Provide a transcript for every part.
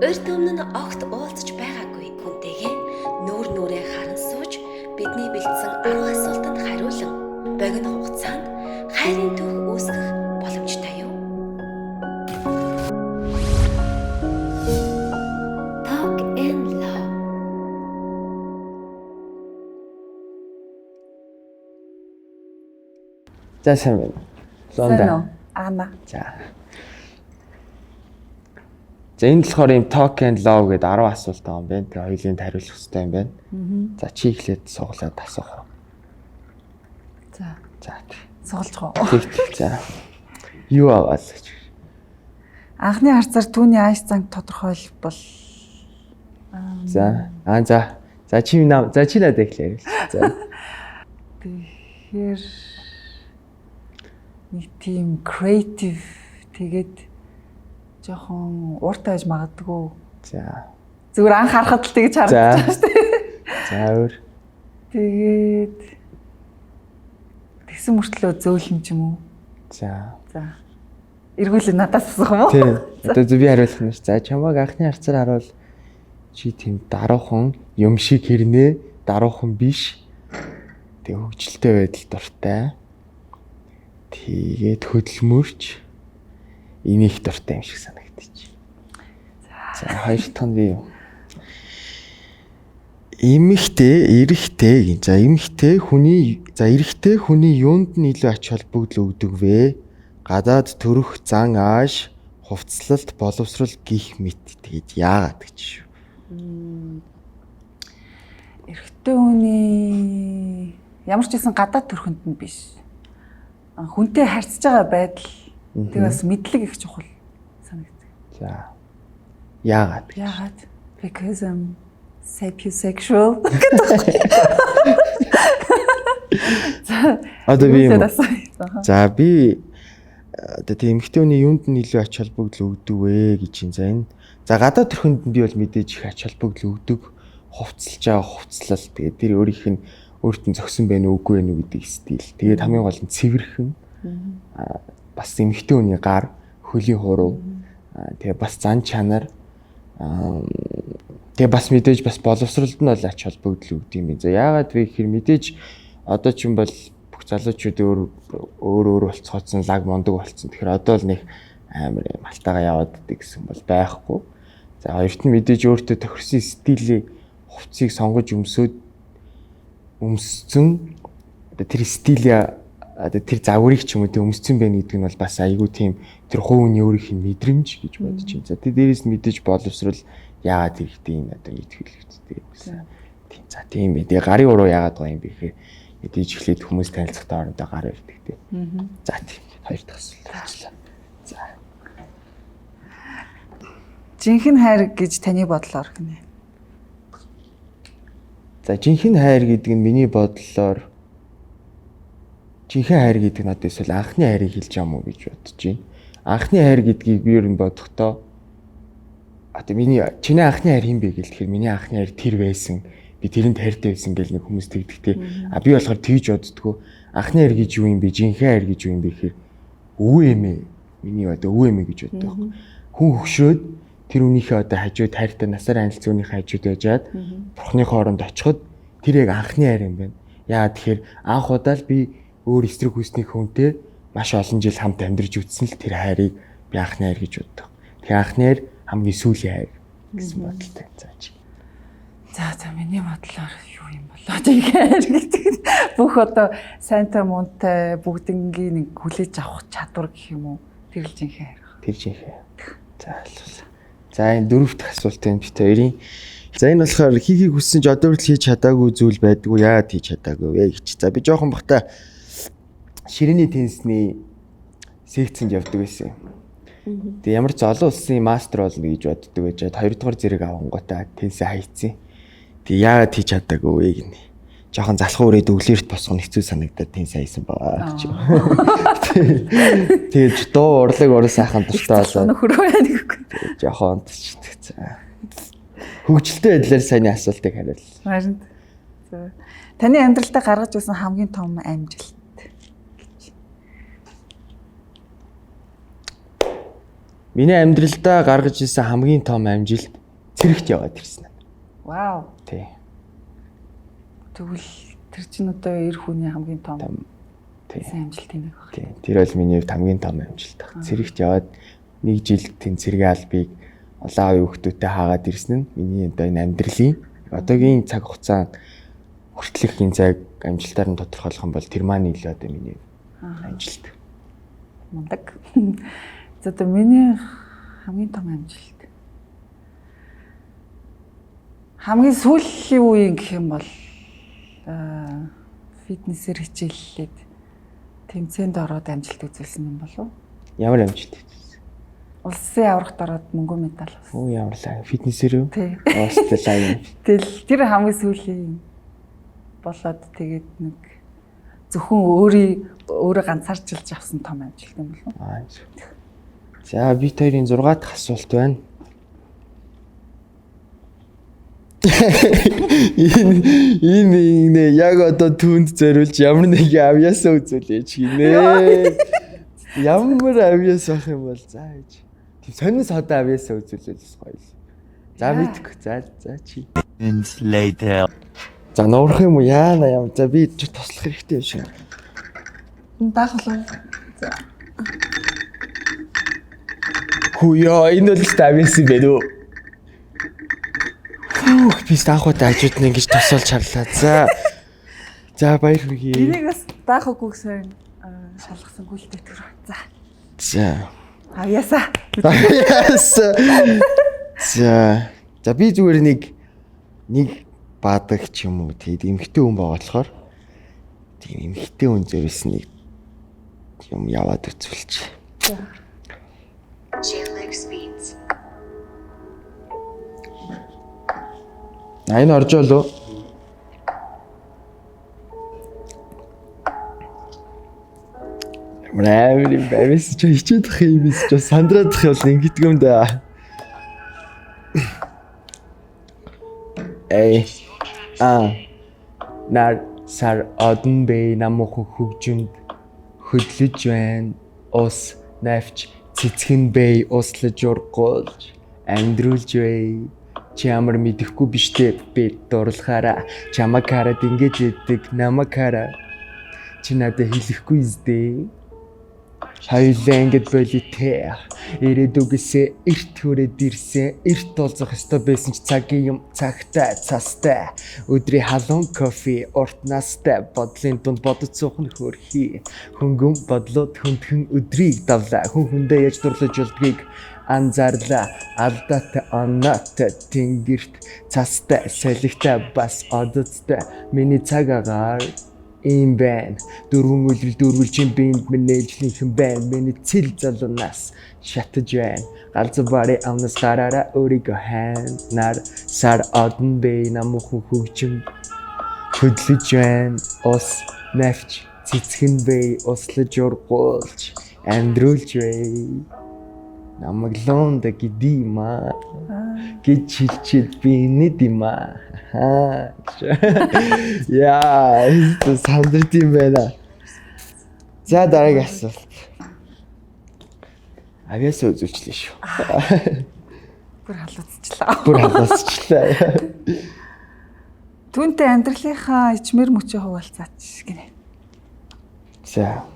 Урд өмнө нь огт уулзч байгаагүй хүнтэйгээ нүүр нүрээ харан сууж бидний бэлдсэн 10 асуултанд хариулан богино хугацаанд хайрын түүх үүсгэх боломжтой юу? Talk and Love. За сайн байна. Сонно. Ана. За энэ болохоор юм Talk and Love гэдэг 10 асуулт байгаа юм байна. Тэгээ хоёулын хариулах хэрэгтэй юм байна. За чи эхлээд суглаад асуух. За. За. Сугалж гоо. За. Юу аваад гэж. Анхны харцаар түүний айс занг тодорхойлбол За. За чи надад эхлэе. За. Тэгэхээр нэг тийм creative тэгээд жоохон ууртай байж магадгүй. За. Зүгээр анх харахад л тэгж харагдаж байгаа шүү дээ. За өөр. Тэгээд тэгсэн мөртлөө зөөлөн ч юм уу. За. Эргүүлээ надаас асуух юм уу? Тийм. Одоо би хариулах нь ш. За чамайг анхны харцаар харуул. Чи тийм даруухан юм шиг хэрнээ, даруухан биш. Тэг хөвгөлтэй байдал дуртай. Тэгээд хөдөлмөрч энийг дуртай юм шиг санагдчих. За хоёр дахь нь юу? Эрэгтэй хүний юунд нь илүү ач холбогдол өгдөг вэ? Гадаад төрөх зан ааш, хувцлалт, боловсрал гих мэт тэгээд яагаад гэж шүү. Эрэгтэй хүний ямар ч гэсэн гадаад төрхөнд нь биш. Хүнтэй харьцаж байгаа байдал тэг бас мэдлэг их чухал санагдав. За. Яагаад? Because I'm sapiosexual. Одоо би юм. За би одоо тийм эмэгтэй хүний юунд нь илүү ач холбогдол өгдөг вэ гэж юм. За энэ. За гадаад төрхөнд нь би бол мэдээж их ач холбогдол өгдөг. Хувцалж байгаа хувцлал. Тэгээд тэр өөрийнх нь өөрт нь зөксөн байх уу үгүй байх уу гэдэг стил. Тэгээд хамгийн гол нь цэвэрхэн. Бас эмэгтэй хүний гар, хөлийн хуруу. Тэгээ бас зан чанар. Тэгээ бас мэдээж бас боловсролд нь бол ач холбогдол өгдөг юм байна. За яагаад вэ гэхээр мэдээж одоо ч юм бол бүх залуучууд өөр болцооцсон лаг мондөг болцсон. Тэгэхээр одоо л нэг амар малтагаа яваад идэг гэсэн бол байхгүй. За хоёрт нь мэдээж өөртөө тохирсон стилийн хувцсыг сонгож өмссөн тэр стилийн тэр загварыг ч юм уу тийм өмссөн байх гэдэг нь бол бас айгүй тийм тэр хувийн өөрийнх нь мэдрэмж гэж бодож байна. За тэр дээрээс нь мэдээж боловсрал яагаад хэрэгтэй юм одоо мэдхэлэгчтэй гэсэн. Тийм за тийм ээ. Тэгээ гарын уруу яагаад байгаа юм бэ гэхээр мэдээж эхлээд хүмүүс танилцахтай орондоо гар ирдэг тийм. За тийм хоёр дахь асуулт. За. Жинхэнэ хайр гэж таны бодлоор гинэ. За жинхэнэ хайр гэдэг нь миний бодлоор жинхэнэ хайр гэдэг нь одоо эсвэл анхны хайрыг хэлж байгаа мó гэж бодож байна. Анхны хайр гэдгийг би ер нь бодохдоо одоо чиний анхны хайр хэм бэ гэхээр миний анхны хайр тэр байсан. Би тэрэнд хайртай байсан гэж нэг хүмүүс тэгдэгтэй. Би болохоор тэгж боддгоо. Анхны хайр гэж юу юм бэ? Жинхэнэ хайр гэж юу юм бэ гэхээр өвөө эмээ. Миний одоо өвөө эмээ гэж боддог. Хүн хөшрөөд тэр үнийхээ одоо хажууд хайртай насаар анилцсан үнийхээ хажууд яжгаад бурхны хооронд очиход тэр яг анхны хайр юм байна. Яа тэгэхээр анх удаа л би өөр эсрэг хүсний хүнтэй маш олон жил хамт амьдарч үтсэн л тэр хайрыг би анхны хайр гэж боддог. Тэгэхээр анхны хайр хамгийн сүүлийн хайр гэсэн бодолтой зааж. За миний бодлоор юу юм болоо тэгэхээр гэдэг бүх одоо сайнтай муунтай бүгднгийн нэг хүлээж авах чадвар гэх юм уу тэр л жинхэнэ хайр. Тэр жинхэнэ. За алуулаа. За энэ дөрөвт асуулт энэ бит хоёрын. За энэ болохоор хийхийг хүссэн ч одоо хүртэл хийж чадаагүй зүйл байдгүй яагаад хийж чадаагүй вэ гэж. За би жоохон бахта ширээний теннисний секцэнд явдаг байсан. Тэгээ ямар ч олон улсын мастер болно гэж боддог байж хаад 2 дугаар зэрэг авангуудаа теннисээ хайцсан. Тэгээ яагаад хийж чадаагүй вэ гинэ. Жохон залхуу өрөөд өглөөрт босгох нь хэцүү санагдаад теннис хайсан байгаа гэж. Тэгээд дуу урлаг орон сайхан дуртай болоо. Нөхөр байна гэхгүй. Жохон онцчдаг. За. Хөгжилтэй байдлаар сайн асуултыг хариул. Харин. За. Таны амьдралдаа гаргаж ирсэн хамгийн том амжилт гэж. Миний амьдралдаа гаргаж ирсэн хамгийн том амжилт цэрэгт яваад ирсэн. Вау. Тий. Тэгвэл тэр чинь одоо эр хүний хамгийн том Тий. амжилт юм байна. Тий. Тэр бол миний хувьд хамгийн том амжилт баг. Цэрэгт яваад 1 жил тэн цэргийн албыг олон хүүхдүүдэд хаагаад ирсэн нь миний одоо энэ амьдралын одоогийн цаг хугацаанд хүртэлх энэ цаг амжилтаар нь тодорхойлох юм бол тэр маань илүү одоо миний амжилт. Мундаг. За одоо миний хамгийн том амжилт. Хамгийн сүүлийн үеийн гэх юм бол фитнесээр хичээллээд тэмцээнд ороод амжилт үзүүлсэн юм болов уу? Ямар амжилт вэ? Улсын аврагт ороод мөнгө медаль авсан. Оо ямарлаа. Фитнесээр үү? Тий. Оостлаа юм. Тэр хамгийн сүүлийн болоод тэгээд нэг зөвхөн өөрөө ганцаарчилж авсан том амжилт юм болов уу? За би хоёрын 6 дахь асуулт байна. Энэ яг одоо түүнд зориулж ямар нэг авьяасаа үзүүлээч гинэ. Ямар авьяас авах юм бол зааж. Тийм сонин содоо авьяасаа үзүүлээс гоё. За мэдгүй. За чи. Later. За нуурах юм уу яана юм. За би ч туслах хэрэгтэй юм шиг. Даах болов. За. Хөөё энэ бол авьяас юм байна уу? Би станхуудаа хажууд нь ингэж тосолж харлаа. За баяр хүргэе. Энийг бас даах үгүй гэсэн шалгасангүй л дээ түр. За. Авьяасаа. За би зүгээр нэг баадаг ч юм уу тийм эмхтэй хүн байгаа болохоор тийм эмхтэй хүн зөрөөс нэг юм яваад үзүүлчих. За. Энэ орж олоо. Мэрэмэр бэвэс ч хичээдэх юм биш ч сандраадах бол ингэдэг юм да. Нар сар одон бэ намх хөгжинд хөдлөж байна. Ус навч цэцгэн бэ услаж ургуулж амьдруулж бай. Чи ямар мэдэхгүй биштэй би дурлахаараа чамаг хараад ингэж яддаг намайг хараа. Чи надад хэлэхгүй зү. Хоёулаа ингэж болитэй. Ирээдүгээс эрт хүрээд ирсэн. Эрт толзох ёстой байсан ч цагийн юм цагтай цастай. Өдрийн халуун кофе урт настай бодлын дунд бодож суух нь хөрхий. Хөнгөн бодлоод хөндгөн өдрийг давлаа. Хүндээ яаж дурлаж болдгийг анзаарлаа. Алдаатай оноотой тэнгэрт цастай солигтой бас ододтой миний цаг агаар ийм байна. Дөрвөн үлрэл дөрвөлжин биэнд минь нээлжлийнхэн байна. Миний цэл залуунаас шатаж байна. Галзуу бари амнаас гараараа өөрийгөө хайнаар сар одон бэ намхан хөгжим хөдлөж байна. Ус навч цэцгэн бэ услаж ургуулж амьдруулж бай. Намайг лонда гидима гэж хэлчихэд би нэд юм аа. Яа, это сандрт юм байна. За дараагийн асуулт. Авьяас үзүүлчихлээ шүү. Бүр халуусчлаа. Түүнтэй амьдралынхаа ичмэр мөчөө хуваалцаач гинэ. За.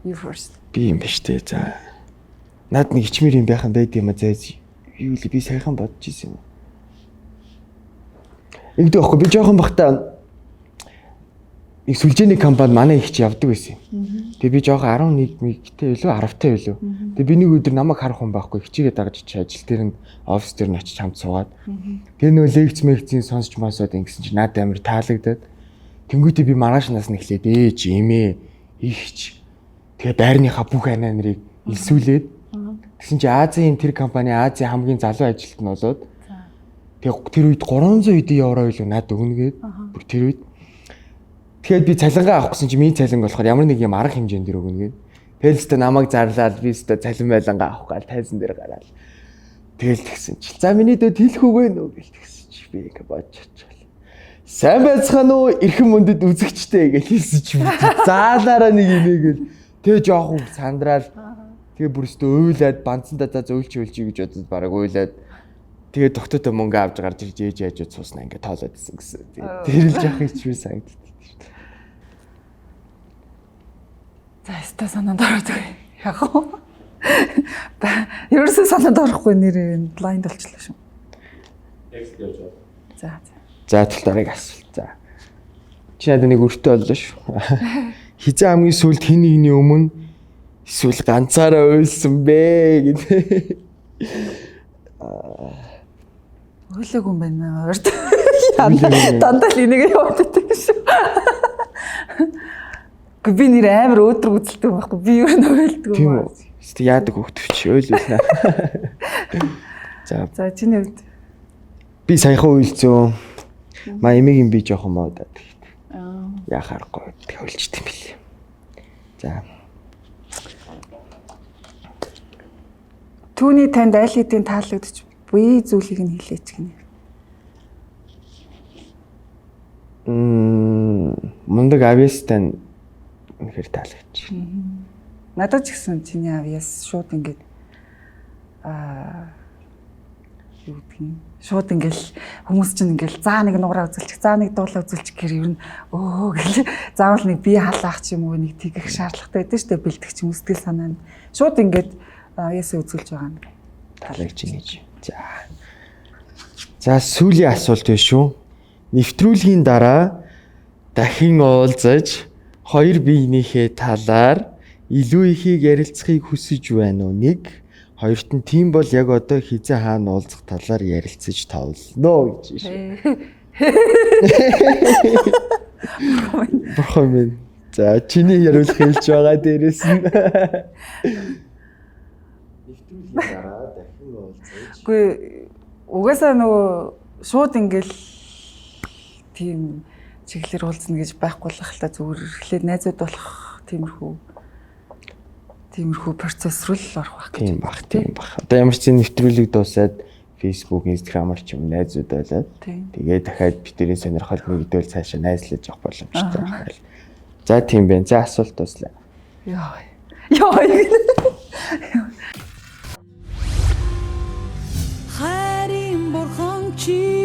You first. Би юм ба штэ. За. Наад нэг ичмэр юм байх юм байд юм а зайз. Юу л би сайхан бодож ирсэн юм. Ингэдэг байхгүй би жоохон бахта их сүлжээний компанид манай их ч явдаг байсан юм. Тэгээ би жоохон 11 мэгтэй илүү 10-тай илүү. Тэгээ би нэг өдөр намайг харах хүн байхгүй хичээгээ дагаж чи ажил дээр нь офис дээр нь очиж хамт суугаад. Тэгээ нөө лекц мэгцийн сонсч маасаад ингэсэн чи надад амар таалагдаад. Тэнгүүтээ би маргааш нас нэхлээд чи имээ ихч. Тэгээ байрныхаа бүх анаа нарыг илсүүлээд тэгсэн чи Азийн тэр компани Азийн хамгийн залуу ажилт нь болоод тэгээ тэр үед 300 хэдэн евро илүү надад өгнөгээд бүр тэр үед тэгээд би цалингаа авах гэсэн чи миний цалин болохоор ямар нэг юм арга хэмжээнд дэр өгнөгээд тэгэл өстө намайг зарлаад би өстө цалин байлангаа авах гал тайзан дээр гараад тэгэл тэгсэн чи за миний дэд хэлэх үг вэ нөө гэл тэгсэн чи би ингээ бодож очил сайн байцгаана уу эрхэм мөндөд үзэгчтэй гэж хэлсэн чи заалаараа нэг инээгээл тэгээ жоохон сандраал Тэгээ бүрстөө уйлаад банцандаа за зөвлөж гэж бодод бараг уйлаад тэгээ тогтоотой мөнгө авч гарч ирж ээж яажууд суусна ингээд тоолоод исэн гэсэн. Тэгээ тэр л жоох ичвэ санагддаг. За яста санаанд ордог. Яг уу. Ерөөсөө санаанд орохгүй нэрээ блайнд болчихлоо шүү. Экс явж байна. За. За тултарыг асуул. За. Чи надад нэг өртөө боллоо шүү. Хизээ хамгийн сүүлд хин нэгний өмнө эсвэл ганцаараа уйлсан бэ гэдэг. Өөлөөг юм байна. Урд. Дандаа л энийг яваад байдаг шүү. Би нэр амар өөдрөг үзэлтэй байхгүй. Би юу нөөлдөг. Тийм үү. Эсвэл яадаг хөвгтөвч ойлуулнаа. За. За чиний үед. Би саяхан уйлцсан. Ма эмигийн би жоохон модаад. Яхаарахгүй төлжт юм билээ. За. Түүний танд аль хэдийн таалагдчих буй зүйлийг нь хэлээч гинэ. Мундаг авьяастай үнэхээр таалагдчих. Надад ч гэсэн чиний авьяас шууд ингээд юу гэдэг юм. Шууд ингээл хүмүүс чинь ингээл заа нэг нугараа үзүүлчих, заа нэг дуулаа үзүүлчих гэр ер нь өө гэл заавал нэг бие халаах ч юм уу нэг тэгэх шаардлагатай байдаг шүү дээ бэлтгэж юм сэтгэл санаа нь. Шууд ингээд ясаа үзүүлж байгаа юм. Таалагдж ийн гэж. За сүүлийн асуулт байна шүү. Нэвтрүүлгийн дараа дахин уулзаж хоёр биенийхээ талаар илүү ихийг ярилцахыг хүсэж байна уу? Нэг хоёрт нь тийм бол яг одоо хизээ хаана уулзах талаар ярилцаж тоолно гэж шүү. Бурхан минь. За чиний яриулах хэлж байгаа дээрээс нь. Нэвтрүүлгийн дараа дахин уулзаж. Үгүй угаасаа нөгөө шууд ингээл тийм чиглэлээр уулзна гэж байхгүй л хальта зүгээр эхлээд найзууд болох тиймэрхүү процесс руу л орох байх гэж. Тийм бах. Одоо ямар ч зэн нэвтрүүлэг дуусаад Facebook, Instagram-аар ч юм найзууд болоод тэгээ дахиад бидний сонирхол нэгдвэл цаашаа найзлаж явах боломжтой. За тийм байна. За асуулт дуслаа. Яа. Хайрын бурхан чи